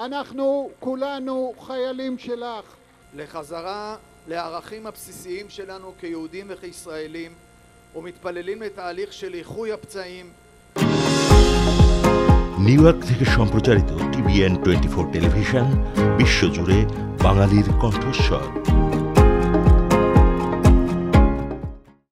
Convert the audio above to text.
אנחנו כולנו חיילים שלך. לחזרה לערכים הבסיסיים שלנו כיהודים וכישראלים, ומתפללים לתהליך של איחוי הפצעים। New York থেকে সম্প্রচারিত TVN 24 টেলিভিশন বিশ্বজুড়ে বাঙালির কণ্ঠস্বর।